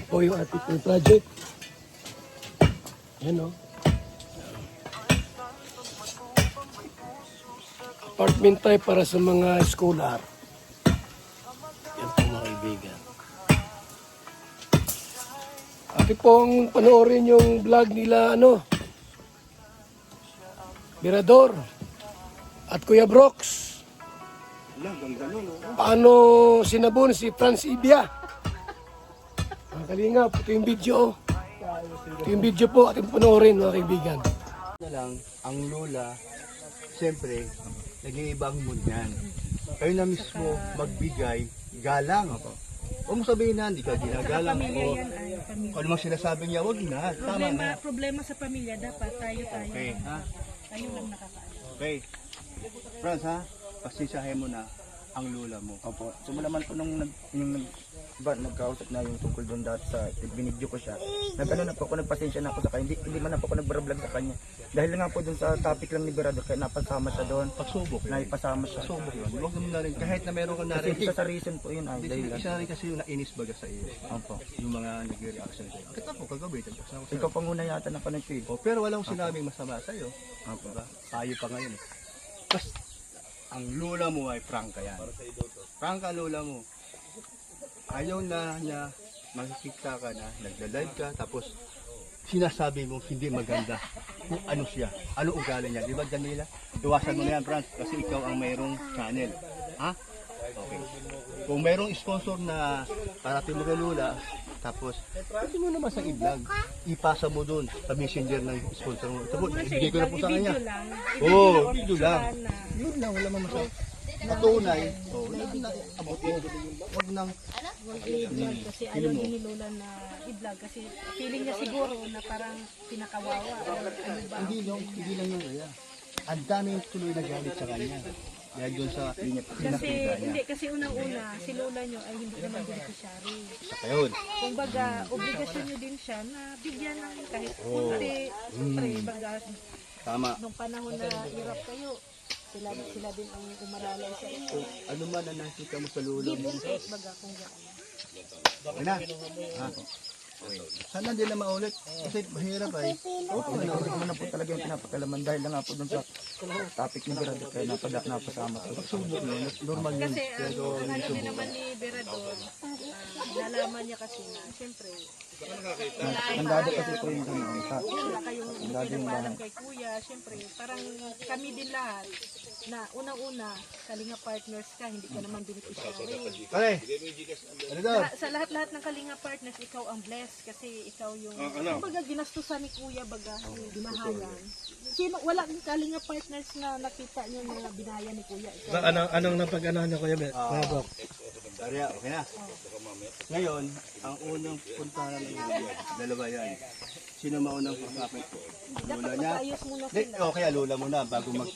po yung ating project. Yan o. Apartment type para sa mga scholar. Yan po mga kaibigan. Ating pong panoorin yung vlog nila Mirador at Kuya Brox. Paano sinabon si Franz Ibia? Mga kalingap, ito yung video. Ito yung video po ating panoorin mga kaibigan. Na lang, ang lola, siyempre, nag-iibang mood yan. Kayo na mismo magbigay, galang. Huwag mo sabihin na, hindi ka ginagalang. O kung ano mang sinasabi niya, huwag na. Tama na. Problema sa pamilya, dapat tayo. Okay, ha? Tayo lang nakakaano. Okay. Franz, ha? Pasisahin mo na ang lola mo. Opo. So naman po nung nagkausap na yung tungkol doon dati sa binidyo ko siya. Nag-ano na po ako, nagpasensya na ako sa kanya. Hindi man na po ako nagbablog sa kanya. Dahil nga po doon sa topic lang ni Berador, kaya napasama siya doon. Pagsubok. Naipasama siya. Pagsubok yun. Huwag naman na rin. Kahit na meron ka na Kasi rin. isa sa reason po yun. Ay, dahil Isa na rin kasi yung nainis baga sa iyo. Opo. Yung mga nag-reaction sa'yo. Kita ko kagabi. Ikaw pa muna yata na panagpil. Oh, pero walang sinabing masama sa'yo. Opo. Diba? Tayo pa ngayon. Tapos, ang lola mo ay prangka yan. Prangka lola mo. Ayaw na niya makikita ka na, nagla-live ka, tapos sinasabi mo hindi maganda kung ano siya, ano ugali niya. Di ba, Janila? Iwasan mo na yan, Franz, kasi ikaw ang mayroong channel. Ha? Okay. Kung mayroong sponsor na parating mo kay lola, tapos, pwede mo naman sa i-vlog. Ipasa mo doon sa messenger ng sponsor mo. Tapos, ibigay ko na po sa kanya. Oo, video lang. Yun lang, wala man masaya. Patunay, abot mo. Huwag nang, Kasi ayaw din ni Lola na i-vlog kasi feeling niya siguro na parang pinakawawa. Ano ba? hindi lang yung kaya. Ang daming tuloy na galit sa kanya. Dahil doon sa pinakita niya. Kasi unang-una, si Lola nyo ay hindi naman beneficiary. Sa yun. Kumbaga, obligasyon nyo din siya na bigyan ng kahit kunti. Siyempre, baga, Tama. nung panahon na hirap kayo, sila din ang umaralay sa inyo. Ano man ang nakita mo sa lulo Give mo. and take, baga kung gaano. Okay na. Ha? Okay. Sana hindi na maulit. Kasi mahirap ay. Hindi ko na po talaga yung pinapakalaman dahil lang nga po doon sa topic ni Berador, kaya napasama ko. Subok yun. Normal yun. Kasi ang ano din naman ni Berador, nalaman niya kasi na, siyempre, Mandado kasi po yung gano'n. wala kayong pinagpaalam kay Kuya, siyempre, parang kami din lahat, na unang-una, Kalinga partners ka, hindi ka naman beneficiary. Okay. Ano daw? Sa lahat-lahat ng Kalinga partners, ikaw ang blessed kasi ikaw yung, kumbaga ginastusan ni Kuya, baga, yung binahayan. Sino, walang Kalinga partners na nakita niyo na binaya ni Kuya. Ikaw. Anong napag-anahan niya Kuya Brox? Daria, okay na. Ngayon, ang unang puntahan ng dalawa yan. Sino maunang pagkapit ko? Dapat Lola niya? magkaayos muna Hindi, sila. okay, lola muna bago mag...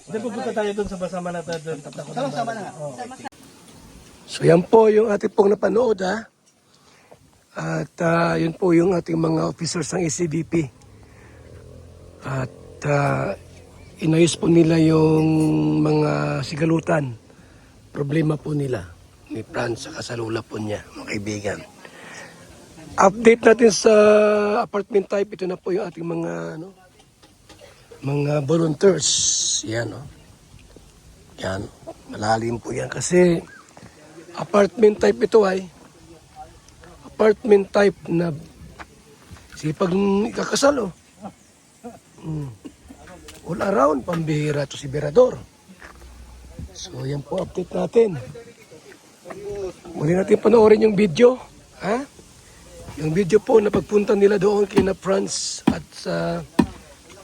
Hindi, pupunta tayo doon sa basama na tayo doon. Sama-sama na. So yan po yung ating pong napanood ha. At yun po yung ating mga officers ng ACBP. At inayos po nila yung mga sigalutan. Problema po nila ni Franz sa kasalula po niya, mga kaibigan. Update natin sa apartment type. Ito na po yung ating mga volunteers. Yan o. Yan. Malalim po yan kasi apartment type ito ay apartment type na sipag ikakasal o. All around, pambihira ito si Berador. So yan po update natin. Muli natin panoorin yung video. Ha? Yung video po na pagpunta nila doon kina Franz at sa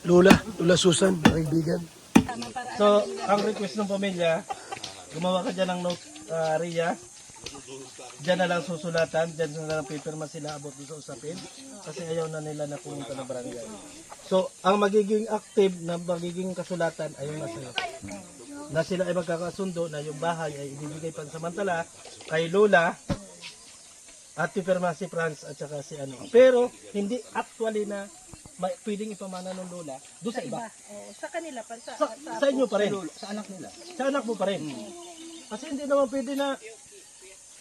Lola Susan, mga kaibigan. So, ang request ng pamilya, gumawa ka dyan ng note, Ria. Diyan na lang susulatan, diyan na lang pipirma sila abot doon sa usapin. Kasi ayaw na nila na pumunta ng barangay. So, ang magiging active na magiging kasulatan ay yung nasa na sila ay magkakasundo na yung bahay ay ibibigay pansamantala kay Lola at pipirma si Franz at saka si ano. Pero, hindi actually na pwedeng ipamana ng Lola doon sa iba. Sa kanila pa, Sa inyo pa rin. Sa anak nila. Sa anak mo pa rin. Kasi hindi naman pwede na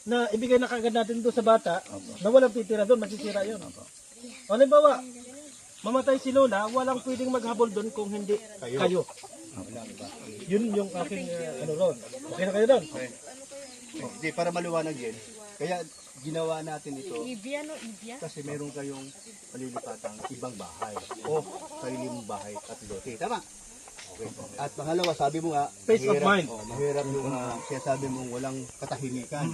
na ibigay na kagad natin doon sa bata, na walang titira doon, masisira yun. O halimbawa, mamatay si Lola, walang pwedeng maghabol doon kung hindi kayo. Yun yung aking ron. Okay na kayo doon? Hindi, para maliwanag din. Kaya ginawa natin ito Ibia, no? Ibia? kasi meron kayong palilipatang ibang bahay o sarili mong bahay at lote. Tama? Okay. At pangalawa, sabi mo nga, Peace of mind. Mahirap yung sinasabi mong walang katahimikan.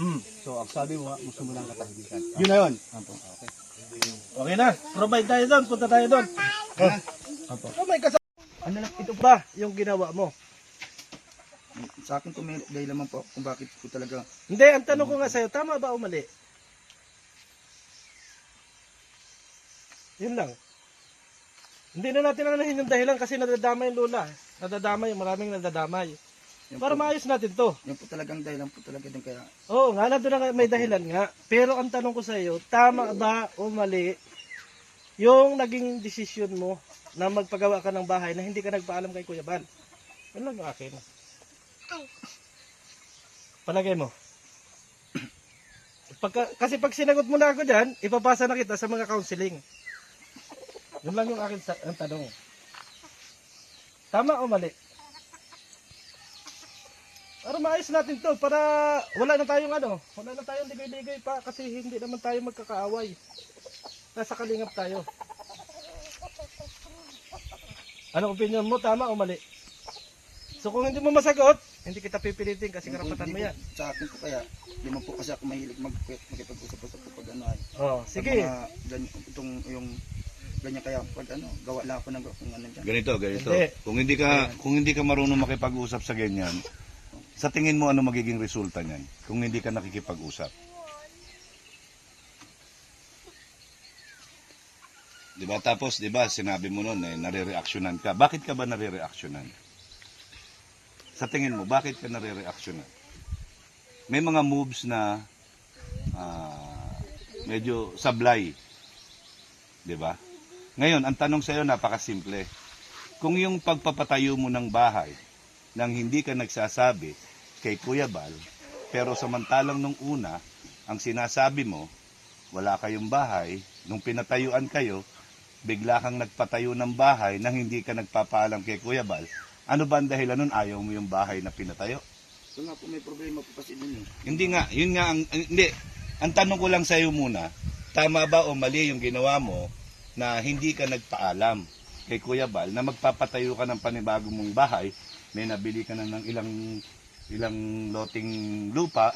So, ang sabi mo nga, gusto mo ng katahimikan. Yun na yun. Okay. Okay na, provide tayo doon, punta tayo doon. Oh my God. Ano lang, ito ba yung ginawa mo? Sa akin po may dahilan naman po kung bakit po talaga. Hindi, ang tanong ko nga sa'yo, tama ba o mali? Yun lang. Hindi na natin anahin yung dahilan kasi nadadamay yung Lola. Nadadamay, maraming nadadamay. Para maayos natin to. Yan po talagang dahilan po talaga din kaya. Oo, nga nandun na nga, may dahilan nga. Pero ang tanong ko sa iyo, tama ba o mali yung naging desisyon mo na magpagawa ka ng bahay na hindi ka nagpaalam kay Kuya Bal? Yun lang yung akin. Palagay mo. Kasi pag sinagot mo na ako dyan, ipapasa na kita sa mga counseling. Yun lang yung akin ang tanong. Tama o mali? Para maayos natin to, para wala na tayong wala na tayong ligay-ligay pa kasi hindi naman tayo magkakaaway. Nasa kalingap tayo. Anong opinion mo, tama o mali? So kung hindi mo masagot, hindi kita pipilitin kasi karapatan mo yan. Sa akin po kaya, di man po kasi ako mahilig makipag-usap-usap po pag ano ay. Oh, sige. Yung ganyan kaya pag gawa lang ako ng kung ano dyan. Ganito. Hindi. Kung hindi ka marunong makipag-usap sa ganyan, sa tingin mo ano magiging resulta niyan kung hindi ka nakikipag-usap? 'Di ba? Tapos 'di ba, sinabi mo noon nare-reaksyonan ka. Bakit ka ba nare-reaksyonan? Sa tingin mo, bakit ka nare-reaksyonan? May mga moves na medyo sablay. 'Di ba? Ngayon, ang tanong sa iyo napakasimple. Kung yung pagpapatayo mo ng bahay nang hindi ka nagsasabi kay Kuya Bal, pero samantalang nung una, ang sinasabi mo, wala kayong bahay, nung pinatayuan kayo, bigla kang nagpatayo ng bahay nang hindi ka nagpapaalam kay Kuya Bal, ano ba ang dahilan nun ayaw mo yung bahay na pinatayo? So nga po may problema po kasi din. Hindi nga, yun nga, ang tanong ko lang sa iyo muna, tama ba o mali yung ginawa mo na hindi ka nagpaalam kay Kuya Bal na magpapatayo ka ng panibagong mong bahay, may nabili ka na ng ilang loting lupa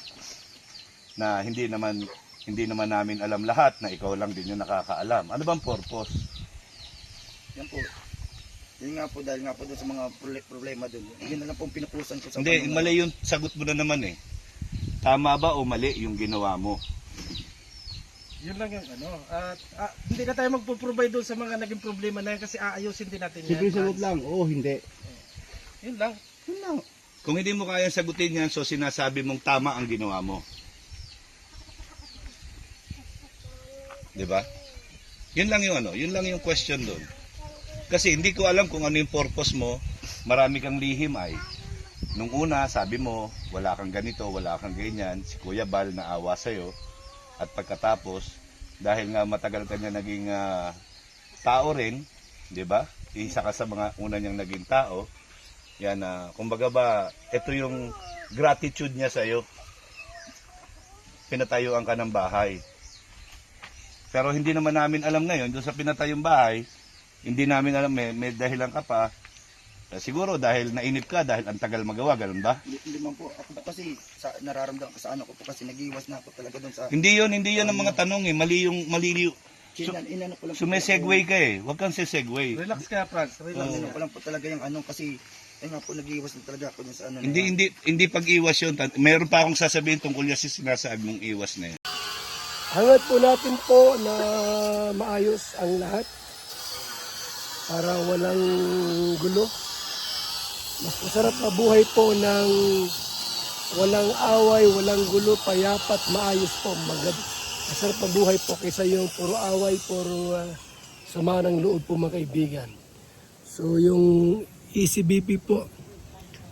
na hindi naman namin alam lahat, na ikaw lang din yung nakakaalam. Ano bang purpose? Yan po. Yun nga po, dahil nga po doon sa mga problema doon. Yun na lang po pinupusan ko sa Hindi, mali yung sagot mo na naman eh. Tama ba o mali yung ginawa mo? Yun lang yung At hindi na tayo magpo-provide doon sa mga naging problema na yan kasi aayusin din natin yan. Simple sagot lang, oo, hindi. Yun lang. Yun lang. Kung hindi mo kayang sagutin yan, so sinasabi mong tama ang ginawa mo. 'Di ba? Yun lang yung question doon. Kasi hindi ko alam kung ano yung purpose mo. Marami kang lihim ay. Nung una, sabi mo, wala kang ganito, wala kang ganyan. Si Kuya Bal naawa sa'yo. At pagkatapos, dahil nga matagal ka niya naging tao rin, 'di ba? Isa ka sa mga una niyang naging tao. Yan kumbaga ba, ito yung gratitude niya sa iyo. Pinatayuan ka ng bahay. Pero hindi naman namin alam ngayon, doon sa pinatayong bahay, hindi namin alam, may dahilan ka pa. Siguro dahil nainip ka, dahil ang tagal magawa, ganun ba? Hindi man po. Ako po kasi nararamdaman ko sa ko po kasi nag-iwas na ako talaga doon sa. Hindi yun ang mga tanong eh. Mali yung Inano ko lang po. sumesegue ka eh. Huwag kang sesegue. Relax ka, Franz. Relax. Inano ko lang po talaga yung kasi nga po nag-iwas na talaga ako doon sa Hindi pag-iwas yun. Meron pa akong sasabihin tungkol yan sa sinasabi mong iwas na yun. Hangad po natin po na maayos ang lahat para walang gulo. Mas masarap mabuhay po ng walang away, walang gulo, payapat, maayos po. Masarap mabuhay po kaysa yung puro away, puro sama ng loob po mga kaibigan. So yung ECBP po,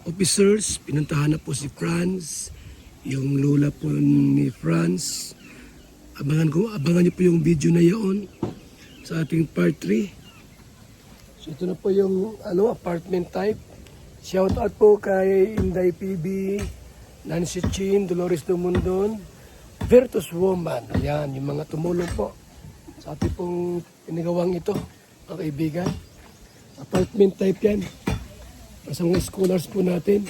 officers, pinuntahan na po si Franz, yung lula po ni Franz. Abangan niyo po yung video na yun sa ating part 3. So ito na po yung apartment type. Shout out po kay Inday PB, Nancy Chin, Dolores Dumundon, Virtus Woman. Ayan, yung mga tumulong po sa ating pong pinagawang ito, mga kaibigan. Apartment type yan. Para sa mga scholars po natin.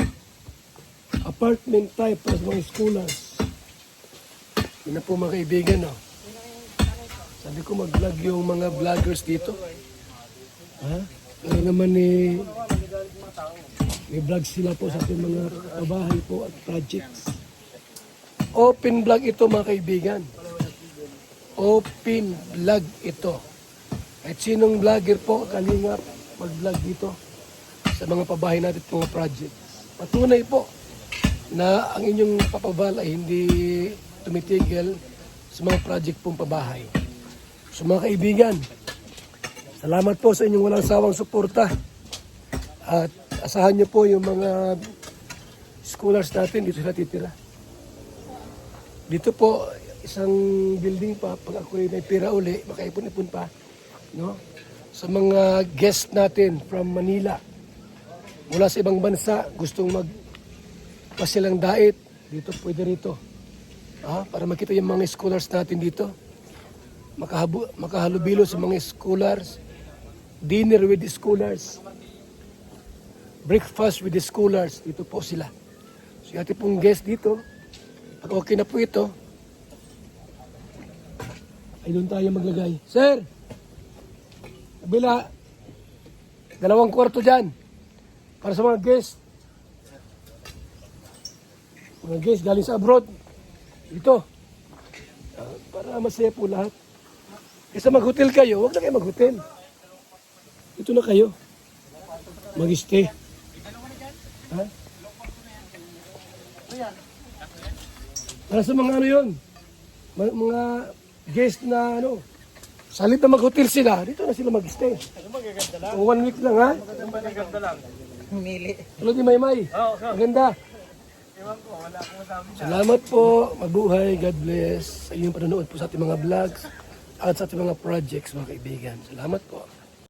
Apartment type para sa mga scholars. Yun na po mga kaibigan, no? Sabi ko mag-vlog yung mga vloggers dito. Ha? Pero naman may vlog sila po sa ating mga kabahay po at projects. Open vlog ito mga kaibigan. Open vlog ito. At sinong vlogger po, kalingap mag-vlog dito sa mga pabahay natin at mga projects. Patunay po na ang inyong papabal ay hindi tumitigil sa mga project pong pabahay. So mga kaibigan, salamat po sa inyong walang sawang suporta. At asahan nyo po yung mga scholars natin dito sila titira. Dito po, isang building pa, pag ako may pira uli, makaipon-ipon pa. No? Sa mga guest natin from Manila, mula sa ibang bansa, gustong magpasilang dait, dito pwede rito. Para makita yung mga scholars natin dito. Makahalubilo sa mga scholars. Dinner with the scholars. Breakfast with the scholars. Dito po sila. So yung ating pong guest dito, pag okay na po ito, ay doon tayo maglagay. Sir! Kabila, 2 kwarto dyan. Para sa mga guest. Mga guest galing sa abroad. Ito. Para masaya po lahat. Kaysa mag-hotel kayo, huwag na kayo mag-hotel. Ito na kayo. Mag-stay. Ha? Para sa mga yun. Mga guest na salit na mag-hotel sila, dito na sila mag-stay. O 1 week lang, ha? Maganda lang. Tulad ni Maymay. Maganda. Salamat po. Mabuhay. God bless. Sa inyong panonood po sa ating mga vlogs at sa ating mga projects, mga kaibigan. Salamat po.